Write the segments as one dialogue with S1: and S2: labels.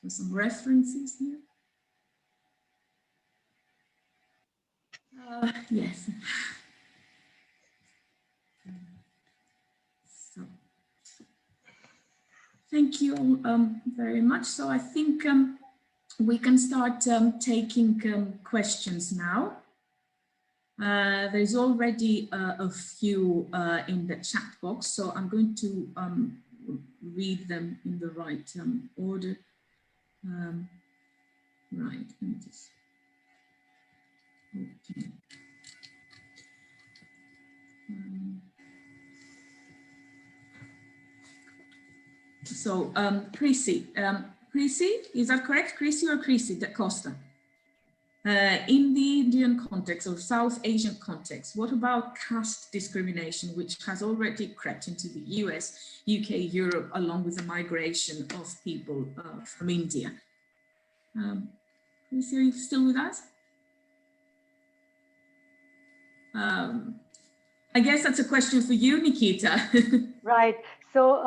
S1: for some references here. Yes. So, thank you very much. So I think we can start taking questions now. There's already a few in the chat box, so I'm going to read them in the right order. Right, let me just, okay. So, Chrissy, is that correct? Chrissy or Chrissy da Costa? In the Indian context or South Asian context, what about caste discrimination, which has already crept into the US, UK, Europe, along with the migration of people from India? Chrissy, are you still with us? I guess that's a question for you, Nikita.
S2: Right. So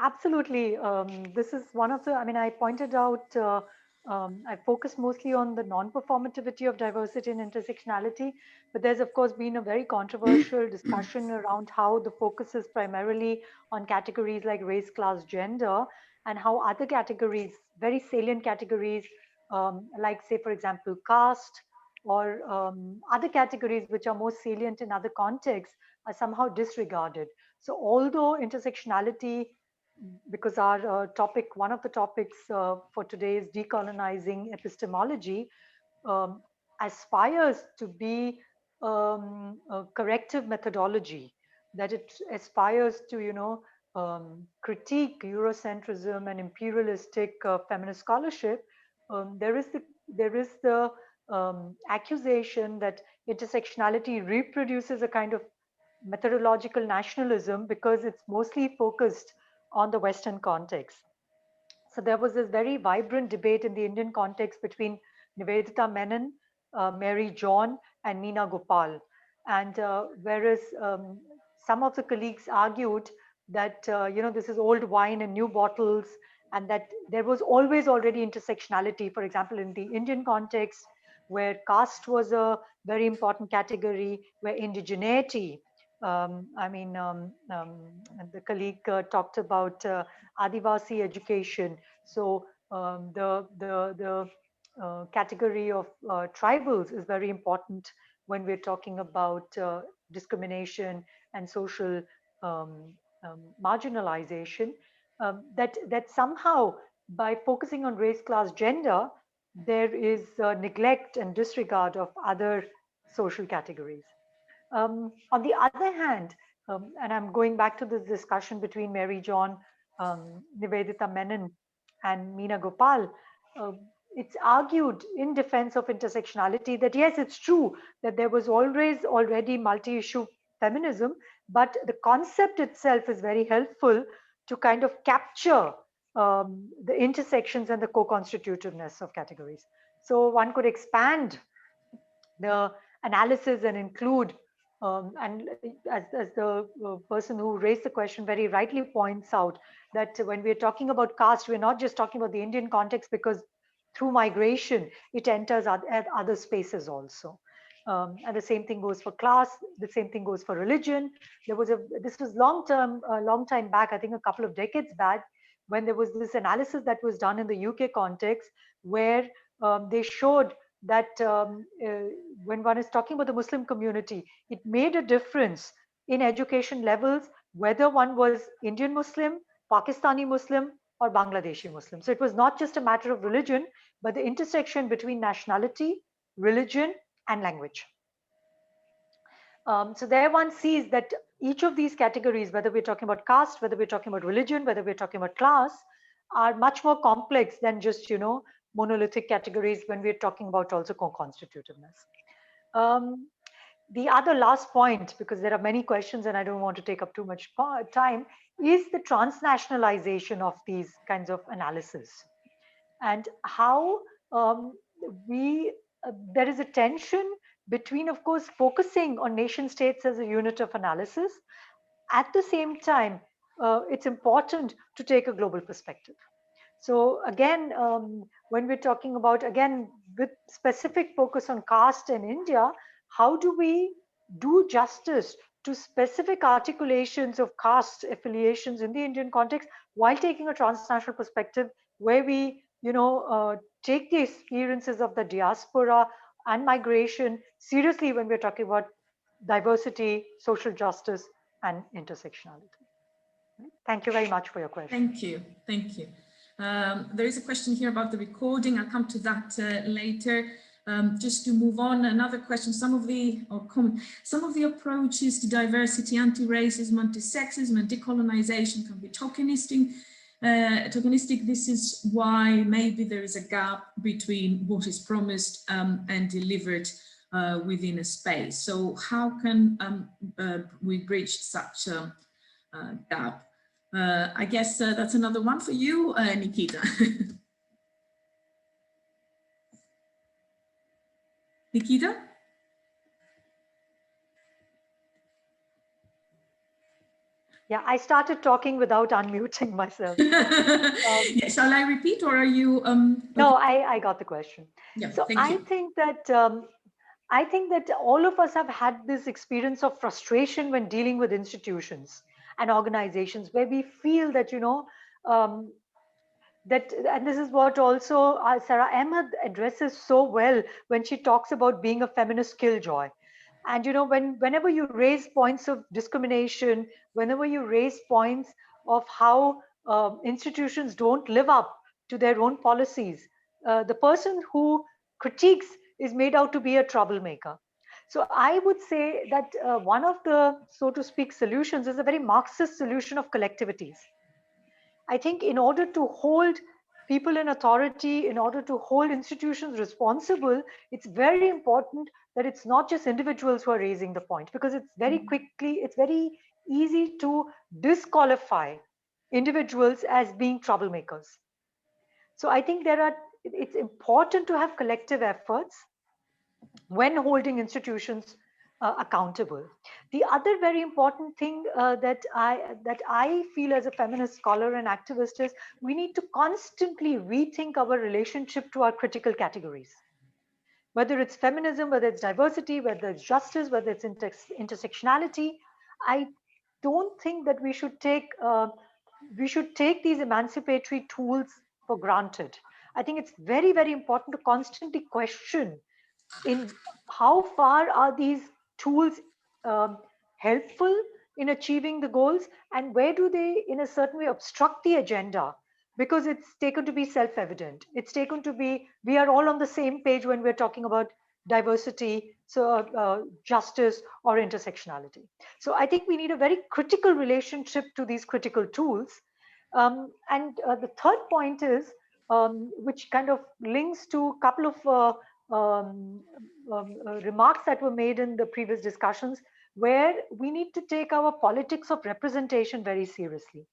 S2: absolutely, this is one of the, I mean, I pointed out, I focused mostly on the non-performativity of diversity and intersectionality, but there's of course been a very controversial discussion around how the focus is primarily on categories like race, class, gender, and how other categories, very salient categories, like say, for example, caste, or other categories which are more salient in other contexts, are somehow disregarded. So although intersectionality, because our topic, one of the topics for today is decolonizing epistemology, um, aspires to be a corrective methodology, that it aspires to, critique Eurocentrism and imperialistic feminist scholarship. There is the accusation that intersectionality reproduces a kind of methodological nationalism because it's mostly focused on the Western context. So there was this very vibrant debate in the Indian context between Nivedita Menon, Mary John, and Meena Gopal. And whereas some of the colleagues argued that this is old wine in new bottles, and that there was always already intersectionality. For example, in the Indian context, where caste was a very important category, where indigeneity, the colleague talked about Adivasi education. So the category of tribals is very important when we're talking about discrimination and social marginalization. That somehow, by focusing on race, class, gender, there is neglect and disregard of other social categories. On the other hand, and I'm going back to this discussion between Mary John, Nivedita Menon, and Meena Gopal, uh, it's argued in defense of intersectionality that yes, it's true that there was always already multi-issue feminism, but the concept itself is very helpful to kind of capture the intersections and the co-constitutiveness of categories. So one could expand the analysis and include and as the person who raised the question very rightly points out, that when we're talking about caste, we're not just talking about the Indian context, because through migration it enters other spaces also. And the same thing goes for class, the same thing goes for religion. This was long time back, I think a couple of decades back, when there was this analysis that was done in the UK context, where they showed that when one is talking about the Muslim community, it made a difference in education levels, whether one was Indian Muslim, Pakistani Muslim, or Bangladeshi Muslim. So it was not just a matter of religion, but the intersection between nationality, religion, and language. So there one sees that each of these categories, whether we're talking about caste, whether we're talking about religion, whether we're talking about class, are much more complex than just, monolithic categories when we're talking about also co-constitutiveness. The other last point, because there are many questions and I don't want to take up too much time, is the transnationalization of these kinds of analysis, and how there is a tension between, of course, focusing on nation states as a unit of analysis. At the same time, it's important to take a global perspective. So again, when we're talking about, again, with specific focus on caste in India, how do we do justice to specific articulations of caste affiliations in the Indian context while taking a transnational perspective where we, take the experiences of the diaspora and migration seriously when we're talking about diversity, social justice, and intersectionality. Thank you very much for your question.
S1: Thank you. Thank you. There is a question here about the recording. I'll come to that later. Just to move on, another question. Some of the approaches to diversity, anti-racism, anti-sexism, and decolonization can be tokenistic. This is why maybe there is a gap between what is promised and delivered within a space. So how can we bridge such a gap? I guess that's another one for you, Nikita. Nikita?
S2: Yeah, I started talking without unmuting myself.
S1: Yeah, shall I repeat, or are you? Okay.
S2: No, I got the question.
S1: Yeah,
S2: so
S1: I
S2: think that all of us have had this experience of frustration when dealing with institutions and organizations where we feel that that, and this is what also Sarah Ahmed addresses so well when she talks about being a feminist killjoy. And whenever you raise points of discrimination, whenever you raise points of how institutions don't live up to their own policies, the person who critiques is made out to be a troublemaker. So I would say that one of the, so to speak, solutions is a very Marxist solution of collectivities. I think in order to hold people in authority, in order to hold institutions responsible, it's very important that it's not just individuals who are raising the point, because it's very easy to disqualify individuals as being troublemakers. So I think it's important to have collective efforts when holding institutions accountable. The other very important thing that I feel as a feminist scholar and activist is we need to constantly rethink our relationship to our critical categories. Whether it's feminism, whether it's diversity, whether it's justice, whether it's intersectionality, I don't think that we should take these emancipatory tools for granted. I think it's very, very important to constantly question in how far are these tools helpful in achieving the goals, and where do they in a certain way obstruct the agenda, because it's taken to be self-evident, it's taken to be we are all on the same page when we're talking about diversity, justice or intersectionality. So I think we need a very critical relationship to these critical tools. And the third point is, which kind of links to a couple of remarks that were made in the previous discussions, where we need to take our politics of representation very seriously.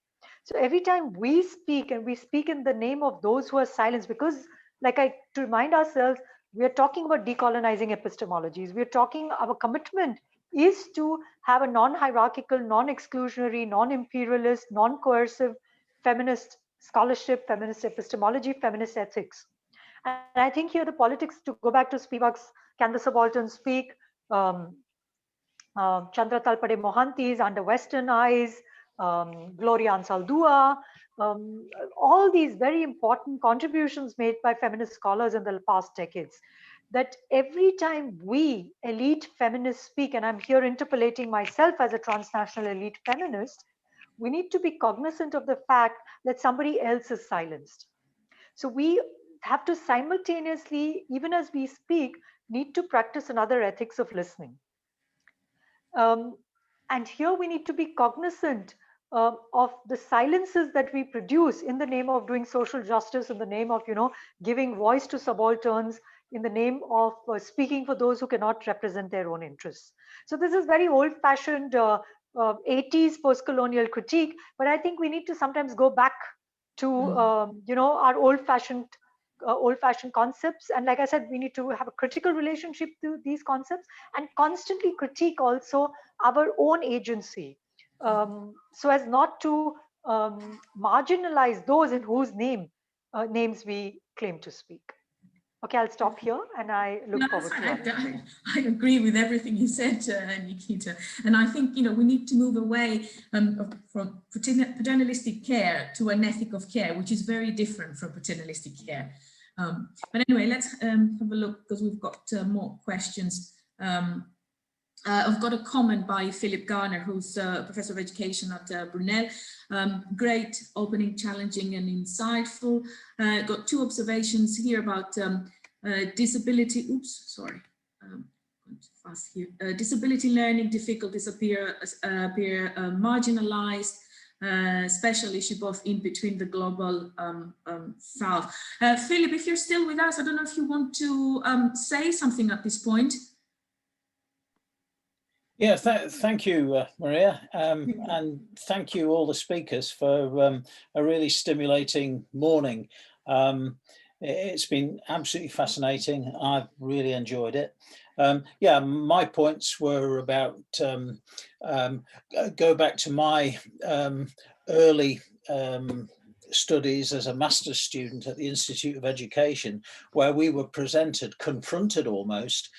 S2: So every time we speak, and we speak in the name of those who are silenced, because to remind ourselves, we are talking about decolonizing epistemologies. We're talking, our commitment is to have a non-hierarchical, non-exclusionary, non-imperialist, non-coercive feminist scholarship, feminist epistemology, feminist ethics. And I think here the politics, to go back to Spivak's Can the Subaltern Speak, Chandra Talpade Mohanty's Under Western Eyes, Gloria Ansaldúa, all these very important contributions made by feminist scholars in the past decades, that every time we elite feminists speak, and I'm here interpolating myself as a transnational elite feminist, we need to be cognizant of the fact that somebody else is silenced. So we have to simultaneously, even as we speak, need to practice another ethics of listening. And here we need to be cognizant of the silences that we produce in the name of doing social justice, in the name of giving voice to subalterns, in the name of speaking for those who cannot represent their own interests. So this is very old-fashioned 80s post-colonial critique, but I think we need to sometimes go back to our old-fashioned concepts, and like I said, we need to have a critical relationship to these concepts and constantly critique also our own agency, so as not to marginalize those in whose name names we claim to speak. Okay, I'll stop here and I look forward to it.
S1: I agree with everything you said, Nikita. And I think, we need to move away from paternalistic care to an ethic of care, which is very different from paternalistic care. But anyway, let's have a look, because we've got more questions. I've got a comment by Philip Garner, who's a professor of education at Brunel. Great opening, challenging and insightful. Got two observations here about disability. Oops, sorry. Going too fast here. Disability learning difficulties appear marginalized. Special issue both in between the global south. Philip, if you're still with us, I don't know if you want to say something at this point.
S3: Yeah, thank you, Maria, and thank you all the speakers for a really stimulating morning. It's been absolutely fascinating. I've really enjoyed it. Yeah, my points were about go back to my early studies as a master's student at the Institute of Education, where we were confronted almost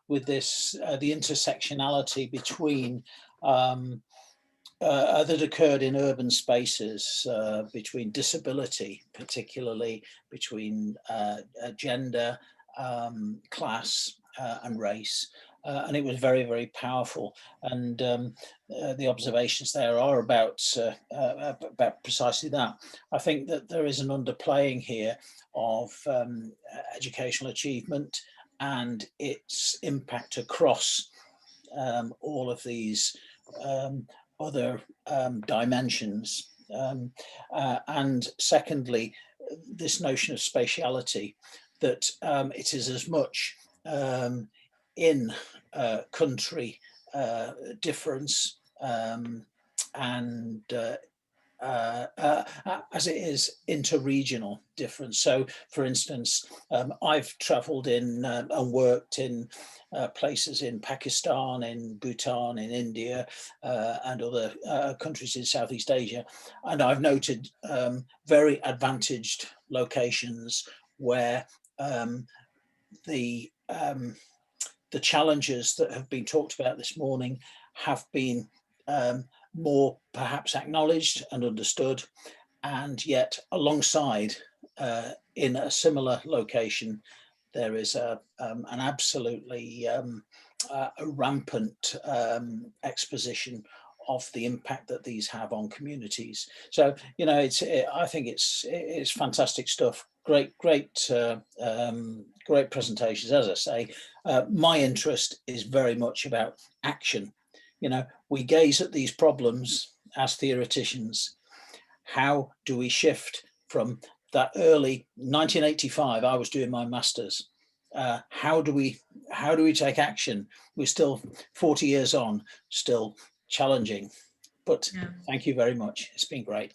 S3: with this, the intersectionality between that occurred in urban spaces, between disability, particularly between gender, class and race. And it was very, very powerful. And the observations there are about precisely that. I think that there is an underplaying here of educational achievement and its impact across all of these other dimensions. And secondly, this notion of spatiality, that it is as much in country difference and as it is interregional difference. So, for instance, I've travelled in and worked in places in Pakistan, in Bhutan, in India, and other countries in Southeast Asia, and I've noted very advantaged locations where the challenges that have been talked about this morning have been more perhaps acknowledged and understood, and yet alongside in a similar location there is an absolutely a rampant exposition of the impact that these have on communities. So I think it's fantastic stuff. Great presentations. As I say, my interest is very much about action. We gaze at these problems as theoreticians. How do we shift from that early 1985? I was doing my master's. How do we take action? We're still 40 years on, still challenging. But yeah. Thank you very much. It's been great.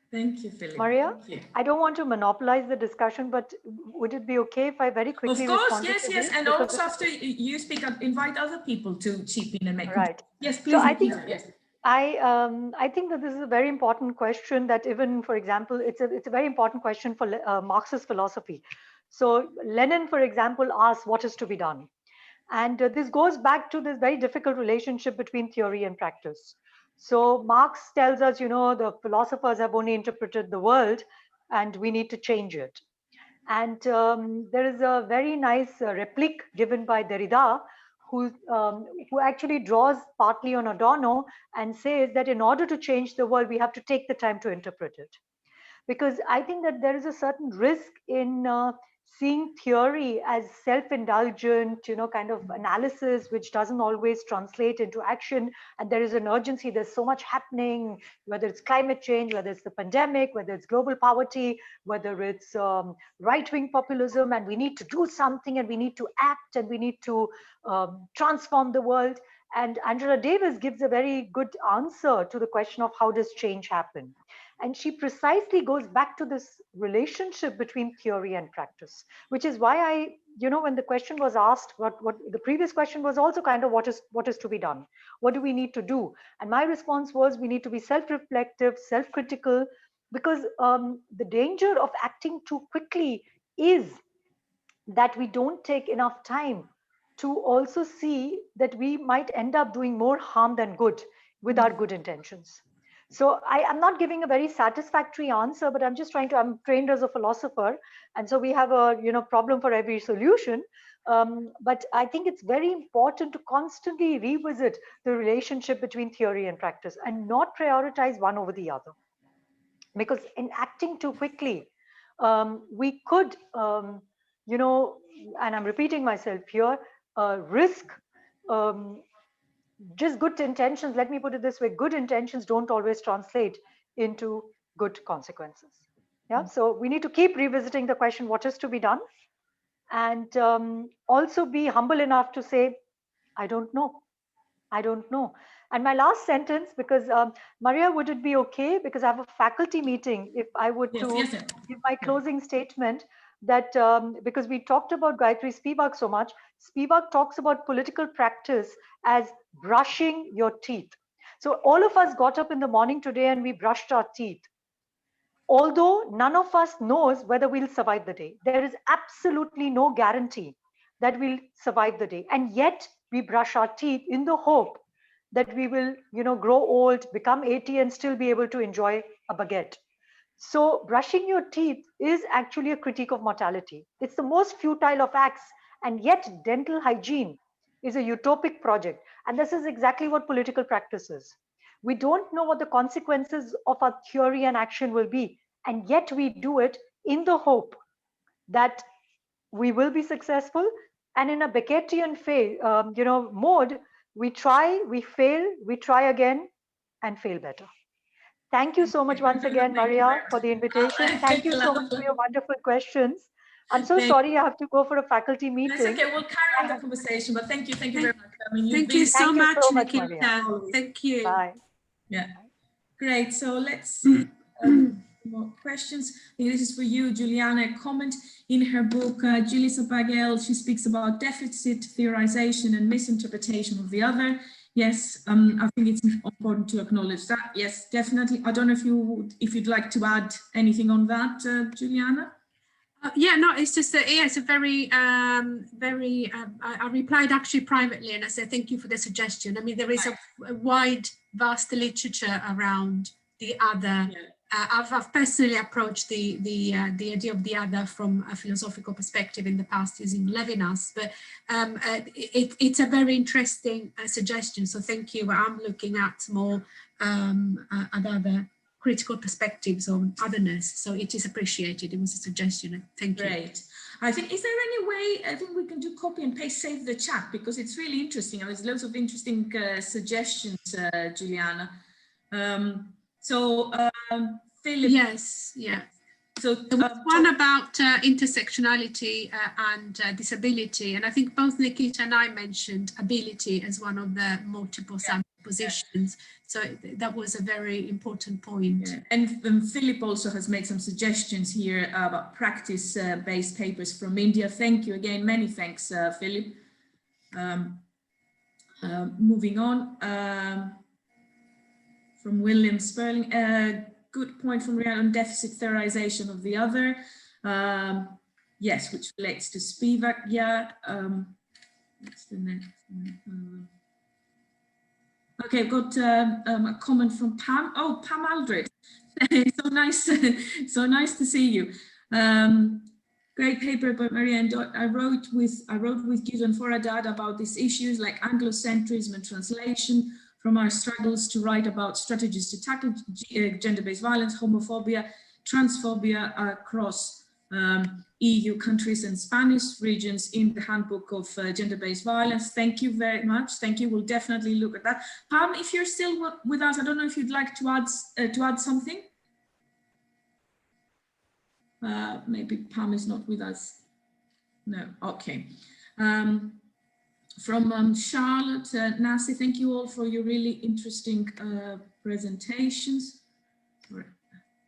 S1: Thank you, Philip.
S2: Maria, I don't want to monopolize the discussion, but would it be okay if I very quickly
S1: respond? Of course, yes. And also after you speak, invite other people to chip in and make
S2: right.
S1: Yes, please.
S2: So I think I think that this is a very important question. That even, for example, it's a very important question for Marxist philosophy. So Lenin, for example, asks what is to be done, and this goes back to this very difficult relationship between theory and practice. So Marx tells us, the philosophers have only interpreted the world and we need to change it. And there is a very nice replique given by Derrida, who actually draws partly on Adorno and says that in order to change the world, we have to take the time to interpret it. Because I think that there is a certain risk in seeing theory as self-indulgent, kind of analysis, which doesn't always translate into action. And there is an urgency. There's so much happening, whether it's climate change, whether it's the pandemic, whether it's global poverty, whether it's right-wing populism, and we need to do something, and we need to act, and we need to transform the world. And Angela Davis gives a very good answer to the question of how does change happen. And she precisely goes back to this relationship between theory and practice, which is why when the question was asked, what the previous question was also kind of what is to be done? What do we need to do? And my response was, we need to be self-reflective, self-critical, because the danger of acting too quickly is that we don't take enough time to also see that we might end up doing more harm than good with our good intentions. So I am not giving a very satisfactory answer, but I'm just trying to, I'm trained as a philosopher. And so we have a, problem for every solution. But I think it's very important to constantly revisit the relationship between theory and practice and not prioritize one over the other. Because in acting too quickly, we could, and I'm repeating myself here, risk just good intentions. Let me put it this way: good intentions don't always translate into good consequences. Yeah. So we need to keep revisiting the question, what is to be done? And also be humble enough to say, I don't know. I don't know. And my last sentence, because Maria, would it be okay? Because I have a faculty meeting. If I would
S1: Yes,
S2: give my closing statement, that because we talked about Gayatri Spivak so much, Spivak talks about political practice as brushing your teeth. So all of us got up in the morning today and we brushed our teeth. Although none of us knows whether we'll survive the day. There is absolutely no guarantee that we'll survive the day. And yet we brush our teeth in the hope that we will, grow old, become 80 and still be able to enjoy a baguette. So brushing your teeth is actually a critique of mortality. It's the most futile of acts. And yet dental hygiene is a utopic project. And this is exactly what political practice is. We don't know what the consequences of our theory and action will be. And yet we do it in the hope that we will be successful. And in a Beckettian mode, we try, we fail, we try again and fail better. Thank you so much once again, Maria, for the invitation. Thank you so much for your wonderful questions. I'm so sorry I have to go for a faculty meeting.
S1: It's okay, we'll carry on the conversation, but thank you very much. I mean,
S4: thank you so much,
S2: Maria.
S4: Thank you.
S2: Bye.
S1: Yeah, great. So let's see more questions. I think this is for you, Juliana. A comment in her book, Julie Sapagel, she speaks about deficit theorization and misinterpretation of the other. Yes, I think it's important to acknowledge that. Yes, definitely. I don't know if you'd like to add anything on that, Juliana.
S4: Yeah, no, it's just that, yeah, it's a very, I replied actually privately and I said, thank you for the suggestion. I mean, there is a wide, vast literature around the other. Yeah. I've personally approached the idea of the other from a philosophical perspective in the past using Levinas, but it's a very interesting suggestion. So thank you. I'm looking at more at other critical perspectives on otherness. So it is appreciated. It was a suggestion. Thank you.
S1: Great. I think, is there any way, I think we can do copy and paste, save the chat, because it's really interesting. There's loads of interesting suggestions, Juliana. Philip.
S4: Yes, yeah.
S1: So
S4: there was one about intersectionality and disability, and I think both Nikita and I mentioned ability as one of the multiple sample positions. So that was a very important point.
S1: Yeah. And Philip also has made some suggestions here about practice-based papers from India. Thank you again. Many thanks, Philip. Moving on from William Sperling. Good point from Rihanna on deficit theorization of the other. Yes, which relates to Spivak. Yeah. What's the next one? Okay, I've got a comment from Pam. Oh, Pam Aldred. So nice to see you. Great paper by Maria, and I wrote with Gideon Foradad about these issues like Anglocentrism and translation, from our struggles to write about strategies to tackle gender-based violence, homophobia, transphobia across EU countries and Spanish regions in the handbook of gender-based violence. Thank you very much. Thank you. We'll definitely look at that. Pam, if you're still with us, I don't know if you'd like to add something. Maybe Pam is not with us. No. Okay. From Charlotte, Nasi, thank you all for your really interesting presentations.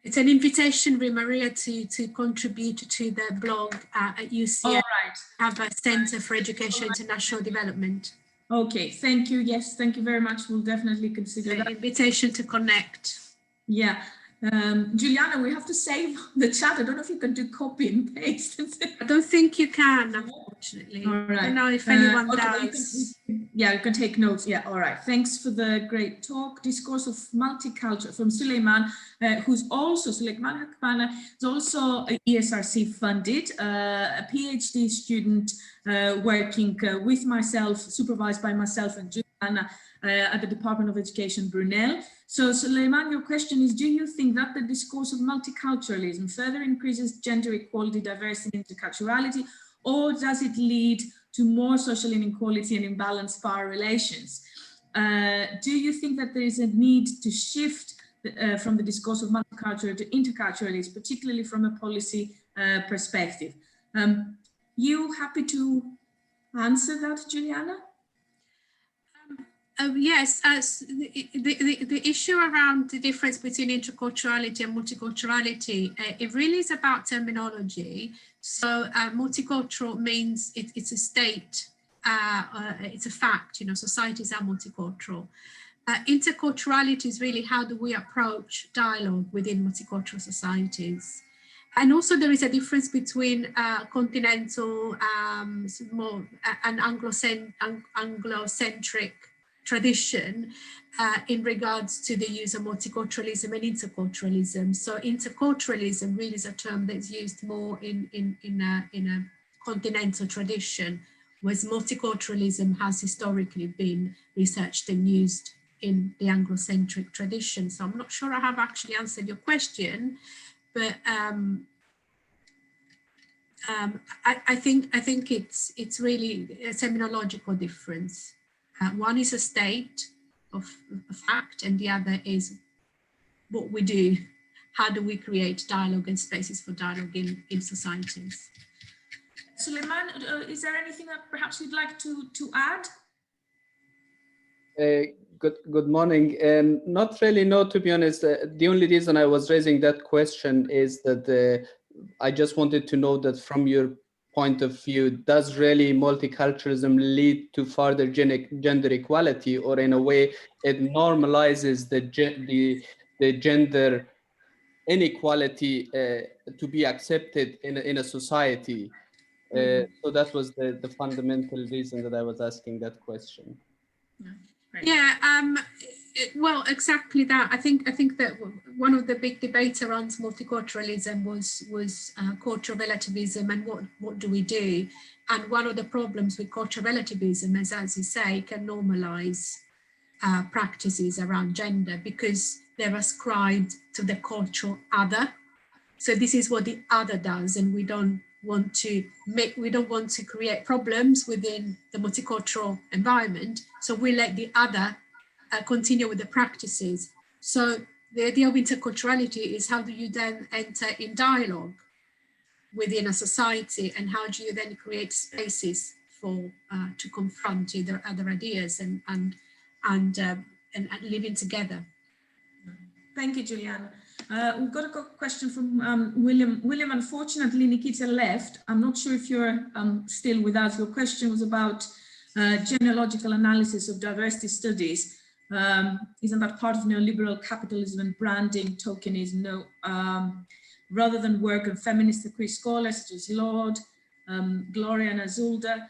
S4: It's an invitation, Maria, to contribute to the blog at UCL.
S1: All right.
S4: Have a Center for Education International Development.
S1: Okay, thank you. Yes, thank you very much. We'll definitely consider that.
S4: Invitation to connect.
S1: Yeah. Juliana, we have to save the chat. I don't know if you can do copy and paste.
S4: I don't think you can, unfortunately.
S1: All right.
S4: I don't know if anyone
S1: okay,
S4: does.
S1: You can take notes. Yeah, all right. Thanks for the great talk. Discourse of multicultural from Suleiman, who's also, Suleiman Hakbana is also a ESRC funded, a PhD student working with myself, supervised by myself and Juliana at the Department of Education, Brunel. So Suleiman, your question is, do you think that the discourse of multiculturalism further increases gender equality, diversity, and interculturality, or does it lead to more social inequality and imbalanced power relations? Do you think that there is a need to shift from the discourse of multicultural to interculturalism, particularly from a policy perspective? You happy to answer that, Juliana?
S4: Yes, the issue around the difference between interculturality and multiculturality, it really is about terminology. So multicultural means it's a state, it's a fact, you know, societies are multicultural. Interculturality is really how do we approach dialogue within multicultural societies. And also there is a difference between continental, more an Anglo-centric tradition in regards to the use of multiculturalism and interculturalism. So interculturalism really is a term that's used more in a continental tradition, whereas multiculturalism has historically been researched and used in the Anglo-centric tradition. So I'm not sure I have actually answered your question, but I think it's really a terminological difference. One is a state of a fact, and the other is what we do. How do we create dialogue and spaces for dialogue in societies?
S1: Suleiman, is there anything that perhaps you'd like to add?
S5: Good morning. Not really, no, to be honest. The only reason I was raising that question is that I just wanted to know that from your point of view, does really multiculturalism lead to further gender equality, or in a way it normalizes the gender inequality to be accepted in a society? So that was the fundamental reason that I was asking that question.
S4: Yeah, well, exactly that. I think that one of the big debates around multiculturalism was cultural relativism and what do we do? And one of the problems with cultural relativism is, as you say, can normalize practices around gender because they're ascribed to the cultural other. So this is what the other does, and we don't want to create problems within the multicultural environment. So we let the other continue with the practices. So the idea of interculturality is how do you then enter in dialogue within a society, and how do you then create spaces for to confront either other ideas and living together.
S1: Thank you, Juliana. We've got a question from William. William, unfortunately, Nikita left. I'm not sure if you're still with us. Your question was about genealogical analysis of diversity studies. Isn't that part of neoliberal capitalism and branding, tokenism? No. Rather than work on feminist and queer scholars such as Lord, Gloria and Azulda.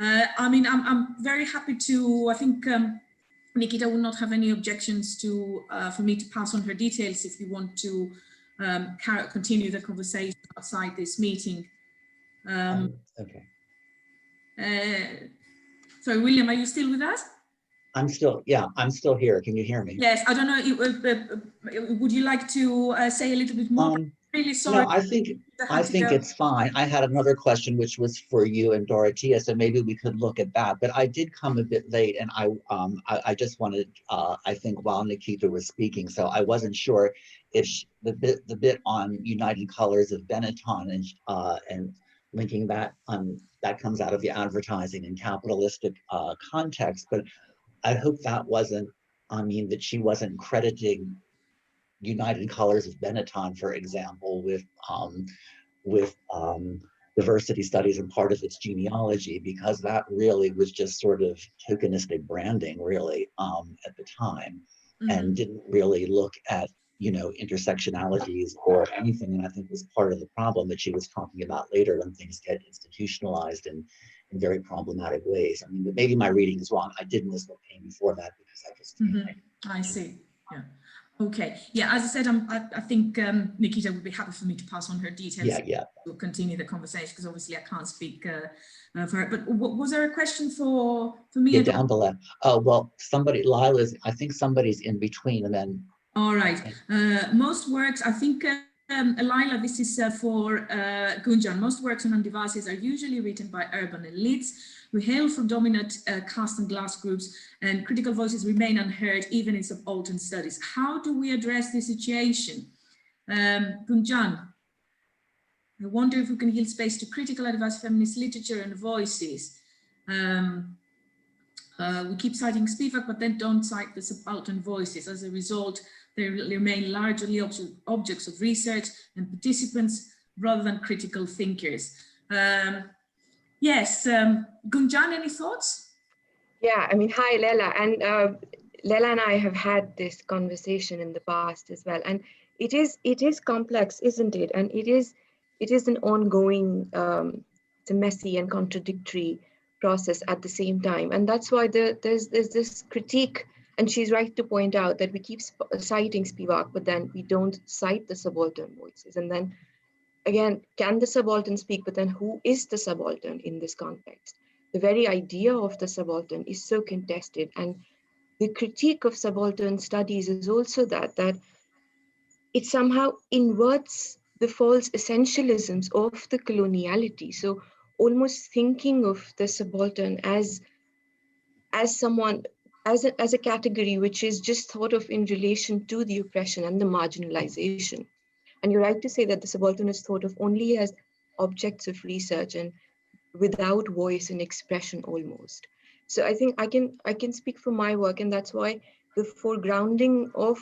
S1: I mean, I'm very happy to, I think, Nikita will not have any objections to for me to pass on her details if you want to continue the conversation outside this meeting.
S6: Okay.
S1: Sorry, William, are you still with us?
S6: I'm still here. Can you hear me?
S1: Yes, I don't know. Would you like to say a little bit more? Really sorry.
S6: No, I think it's fine. I had another question which was for you and Dorothea, so maybe we could look at that. But I did come a bit late, and I just wanted I think while Nikita was speaking, so I wasn't sure if the bit on United Colors of Benetton and linking that that comes out of the advertising and capitalistic context. But I hope that wasn't, I mean, that she wasn't crediting United Colors of Benetton, for example, with diversity studies and part of its genealogy, because that really was just sort of tokenistic branding, really, at the time, and didn't really look at intersectionalities or anything. And I think was part of the problem that she was talking about later when things get institutionalized in very problematic ways. I mean, but maybe my reading is wrong. I did miss what came before that because I just.
S1: I see. Yeah. Okay. Yeah. As I said, I think Nikita would be happy for me to pass on her details.
S6: Yeah.
S1: We'll continue the conversation because obviously I can't speak for her. But was there a question for me?
S6: Yeah, down below. Oh well, Lila's. I think somebody's in between, and then.
S1: All right. Most works, I think, Lila, this is for Gunjan. Most works on devices are usually written by urban elites who hail from dominant caste and class groups, and critical voices remain unheard even in subaltern studies. How do we address this situation? Gunjan, I wonder if we can yield space to critical advice, feminist literature and voices. We keep citing Spivak, but then don't cite the subaltern voices. As a result, they remain largely objects of research and participants rather than critical thinkers. Yes, Gunjan, any thoughts?
S7: Yeah, I mean, hi, Leila. And Leila and I have had this conversation in the past as well. And it is complex, isn't it? And it is an ongoing, it's a messy and contradictory process at the same time. And that's why there's this critique, and she's right to point out that we keep citing Spivak, but then we don't cite the subaltern voices. And then again, can the subaltern speak, but then who is the subaltern in this context? The very idea of the subaltern is so contested. And the critique of subaltern studies is also that it somehow inverts the false essentialisms of the coloniality. So almost thinking of the subaltern as someone, as a category which is just thought of in relation to the oppression and the marginalization. And you're right to say that the subaltern is thought of only as objects of research and without voice and expression almost. So I think I can speak for my work, and that's why the foregrounding of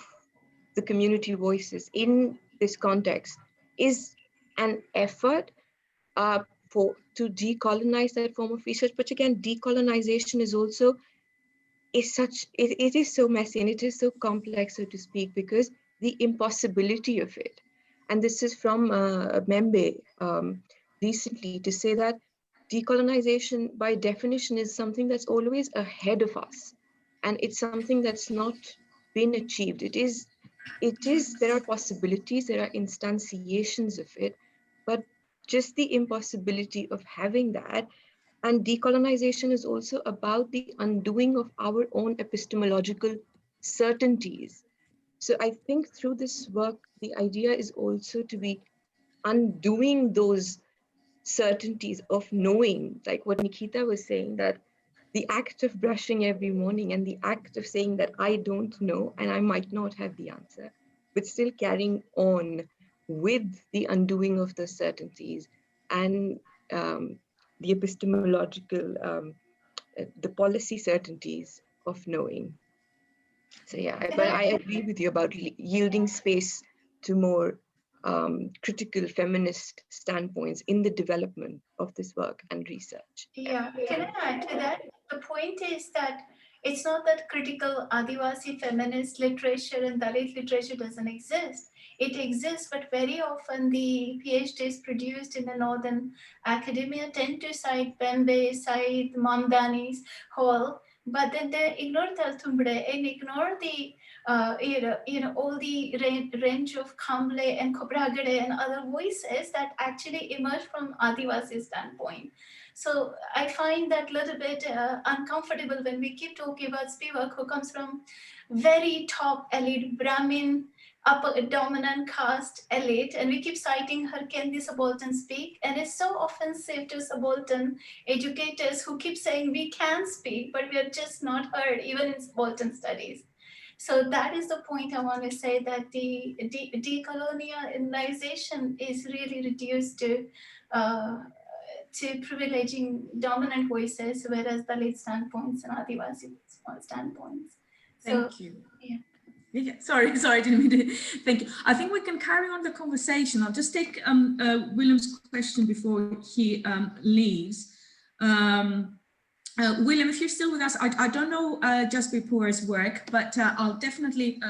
S7: the community voices in this context is an effort to decolonize that form of research. But again, decolonization is also it is so messy and it is so complex, so to speak, because the impossibility of it. And this is from Membe recently, to say that decolonization by definition is something that's always ahead of us. And it's something that's not been achieved. It is, there are possibilities, there are instantiations of it, but just the impossibility of having that. And decolonization is also about the undoing of our own epistemological certainties. So I think through this work, the idea is also to be undoing those certainties of knowing, like what Nikita was saying, that the act of brushing every morning and the act of saying that I don't know and I might not have the answer, but still carrying on with the undoing of the certainties and the epistemological, the policy certainties of knowing. So yeah, but I agree with you about yielding space to more critical feminist standpoints in the development of this work and research.
S8: Yeah, can I add to that? The point is that it's not that critical Adivasi feminist literature and Dalit literature doesn't exist. It exists, but very often the PhDs produced in the northern academia tend to cite Pembe, cite Mamdani's Hall, but then they ignore Taltumbre and ignore the all the range of Kamble and Kobragade and other voices that actually emerge from Adivasi standpoint. So I find that a little bit uncomfortable when we keep talking about Spivak, who comes from very top elite Brahmin, upper dominant caste elite, and we keep citing her, can the subaltern speak? And it's so offensive to subaltern educators who keep saying we can speak, but we are just not heard, even in subaltern studies. So that is the point I want to say, that the decolonialization is really reduced to privileging dominant voices, whereas Dalit standpoints and Adivasi standpoints.
S1: Thank you. Yeah. Sorry, I didn't mean to. Thank you. I think we can carry on the conversation. I'll just take William's question before he leaves. William, if you're still with us, I don't know Just Bepore's work, but I'll definitely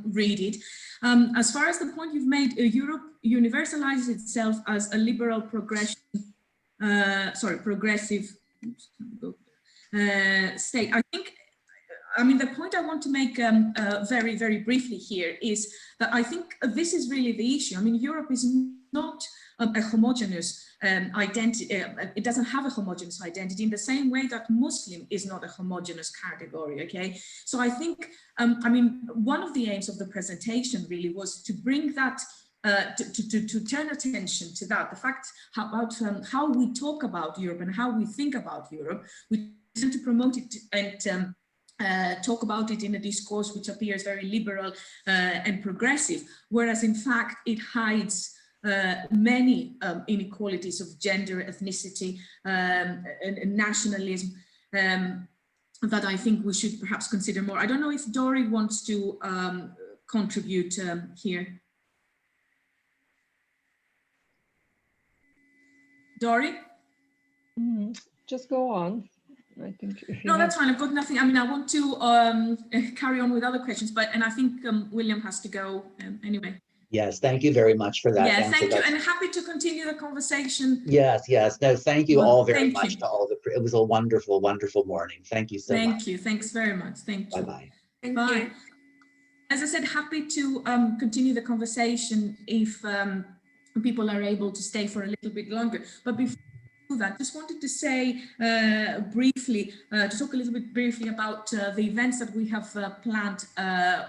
S1: read it. As far as the point you've made, Europe universalizes itself as a liberal progressive state. I mean, the point I want to make very, very briefly here is that I think this is really the issue. I mean, Europe is not a homogeneous identity. It doesn't have a homogeneous identity in the same way that Muslim is not a homogeneous category, okay? So I think, I mean, one of the aims of the presentation really was to bring that, to turn attention to that, the fact about how we talk about Europe and how we think about Europe. We tend to promote it and talk about it in a discourse which appears very liberal and progressive, whereas in fact it hides many inequalities of gender, ethnicity, and nationalism that I think we should perhaps consider more. I don't know if Dory wants to contribute here. Dory?
S9: Just go on. I think if you
S1: no, that's fine. I've got nothing. I mean, I want to carry on with other questions, and I think William has to go anyway.
S6: Yes, thank you very much for that.
S1: Yeah, thank you, and happy to continue the conversation.
S6: Yes, yes. No, thank you all very much to all the. It was a wonderful, wonderful morning. Thank you so much.
S1: Thank you. Thanks very much. Thank you.
S6: Bye-bye.
S1: Bye. As I said, happy to continue the conversation if people are able to stay for a little bit longer. But before that, just wanted to say briefly, to talk a little bit briefly about the events that we have planned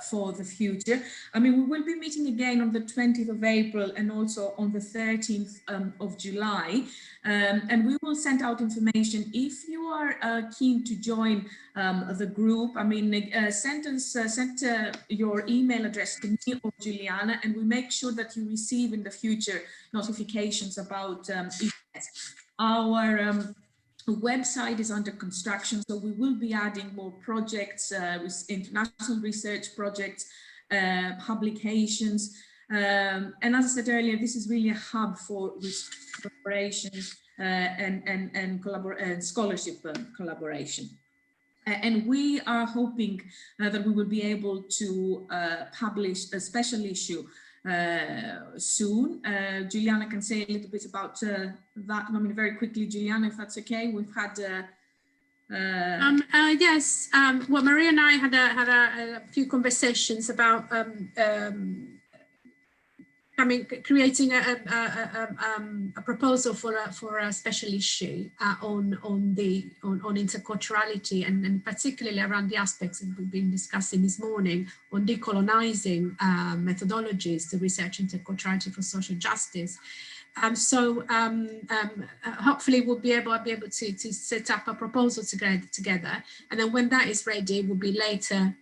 S1: for the future. I mean, we will be meeting again on the 20th of April and also on the 13th of July. And we will send out information if you are keen to join the group. I mean, send your email address to me or Juliana, and we make sure that you receive in the future notifications about events. Our website is under construction, so we will be adding more projects, with international research projects, publications. And as I said earlier, this is really a hub for collaboration and scholarship collaboration. And we are hoping that we will be able to publish a special issue soon. Juliana can say a little bit about that. I mean, very quickly, Juliana, if that's okay. We've had
S4: yes. Well, Maria and I had a few conversations about creating a proposal for a special issue on interculturality and particularly around the aspects that we've been discussing this morning on decolonizing methodologies to research interculturality for social justice. Hopefully I'll be able to set up a proposal together, and then when that is ready, will be later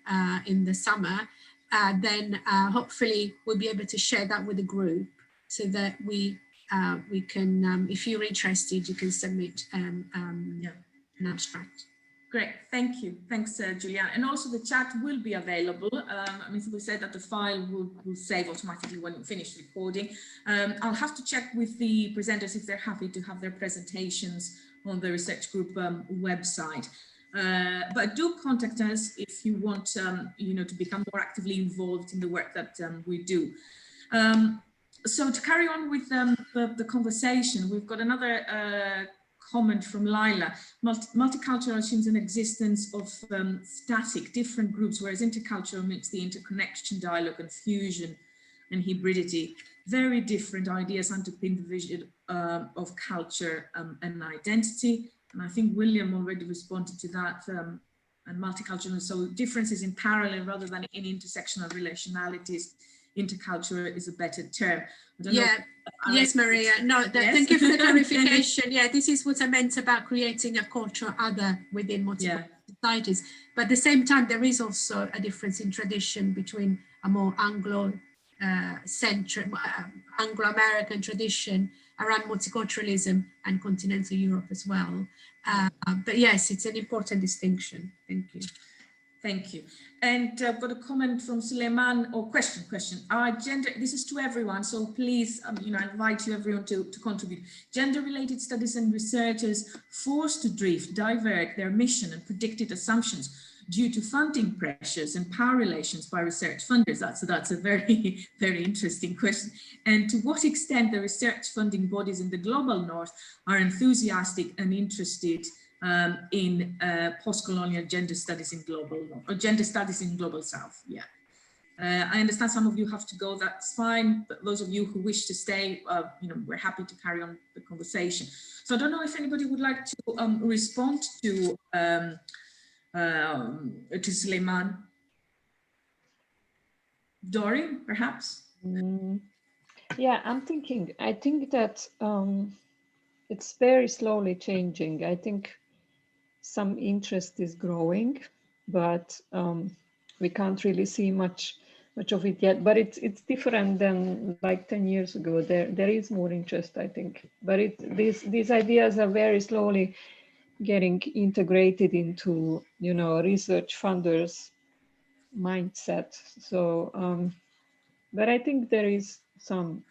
S4: in the summer. Then hopefully we'll be able to share that with the group so that we can, if you're interested, you can submit an abstract.
S1: Great, thank you. Thanks, Juliana. And also the chat will be available. I mean, so we said that the file will save automatically when we finish recording. I'll have to check with the presenters if they're happy to have their presentations on the research group website. But do contact us if you want, to become more actively involved in the work that we do. So to carry on with the conversation, we've got another comment from Lila. Multicultural assumes an existence of static, different groups, whereas intercultural makes the interconnection, dialogue, and fusion and hybridity. Very different ideas underpin the vision of culture and identity. And I think William already responded to that, and multicultural. So differences in parallel rather than in intersectional relationalities. Intercultural is a better term.
S4: Yes, Maria. No, thank you for the clarification. Yeah, this is what I meant about creating a cultural other within multiple societies. But at the same time, there is also a difference in tradition between a more Anglo-centric, Anglo-American tradition around multiculturalism and continental Europe as well. But yes, it's an important distinction. Thank you.
S1: Thank you. And I've got a comment from Suleiman, or question. Gender, this is to everyone, so please, you know, I invite you everyone to contribute. Gender-related studies and researchers forced to divert their mission and predicted assumptions due to funding pressures and power relations by research funders. That's a very, very interesting question. And to what extent the research funding bodies in the global north are enthusiastic and interested in post-colonial gender studies in global north, or gender studies in global south. Yeah. I understand some of you have to go, that's fine, but those of you who wish to stay, you know, we're happy to carry on the conversation. So I don't know if anybody would like to respond to Suleiman. Doreen, perhaps?
S9: Yeah, I think that it's very slowly changing. I think some interest is growing, but we can't really see much of it yet. But it's different than like 10 years ago. There is more interest, I think. But these ideas are very slowly getting integrated into, you know, research funders' mindset. So, but I think there is some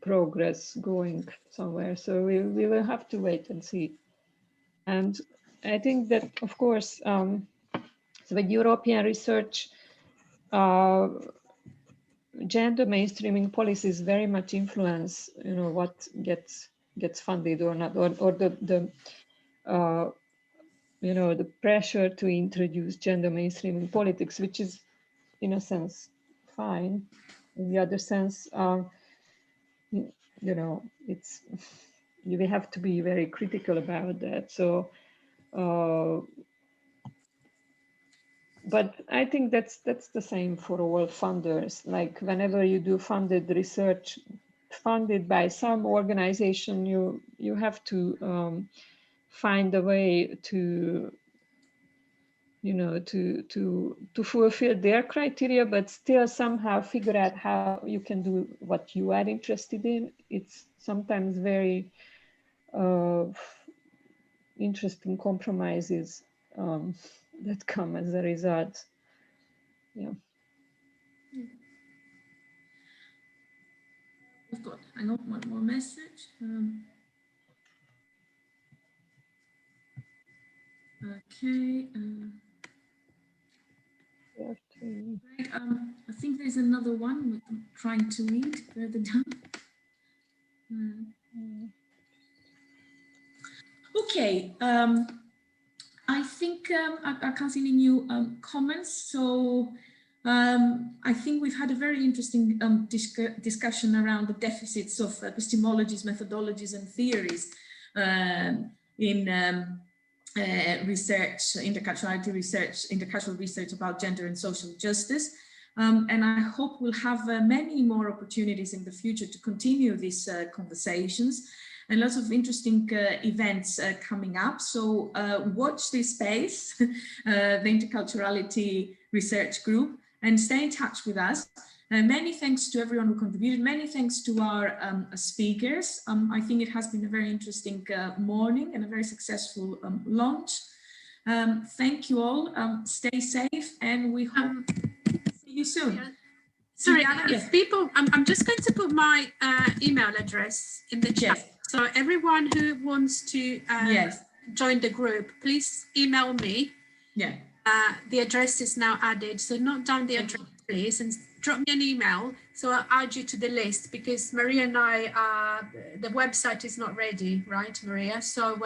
S9: progress going somewhere. So we will have to wait and see. And I think that, of course, the European research gender mainstreaming policies very much influence, you know, what gets funded or not, or the you know, the pressure to introduce gender mainstreaming politics, which is in a sense fine. In the other sense, you know, it's we have to be very critical about that. So. But I think that's the same for all funders. Like whenever you do funded research, funded by some organization, you have to find a way to, you know, to fulfill their criteria, but still somehow figure out how you can do what you are interested in. It's sometimes very interesting compromises that come as a result. Yeah.
S1: We've got, hang on, one more message. Okay. Great. I think there's another one I'm trying to read further down. Okay. I think I can't see any new comments. So I think we've had a very interesting discussion around the deficits of epistemologies, methodologies, and theories in research, intercultural research about gender and social justice. And I hope we'll have many more opportunities in the future to continue these conversations, and lots of interesting events coming up. So watch this space, the Interculturality Research Group, and stay in touch with us. Many thanks to everyone who contributed. Many thanks to our speakers. I think it has been a very interesting morning and a very successful launch. Thank you all. Stay safe, and we hope to see you soon.
S4: Sorry, if people, I'm just going to put my email address in the chat.
S1: Yes.
S4: So everyone who wants to join the group, please email me.
S1: Yeah.
S4: The address is now added. So note down the address, please, and drop me an email. So I'll add you to the list, because Maria and I, the website is not ready, right, Maria? So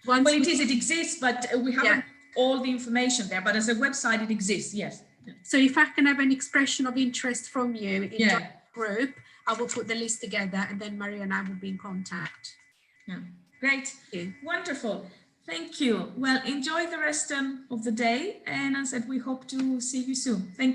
S4: once
S1: it exists, but we haven't all the information there. But as a website, it exists. Yes.
S4: So if I can have an expression of interest from you in the group, I will put the list together, and then Maria and I will be in contact.
S1: Yeah, great. Wonderful. Thank you. Well, enjoy the rest of the day. And as I said, we hope to see you soon. Thank you.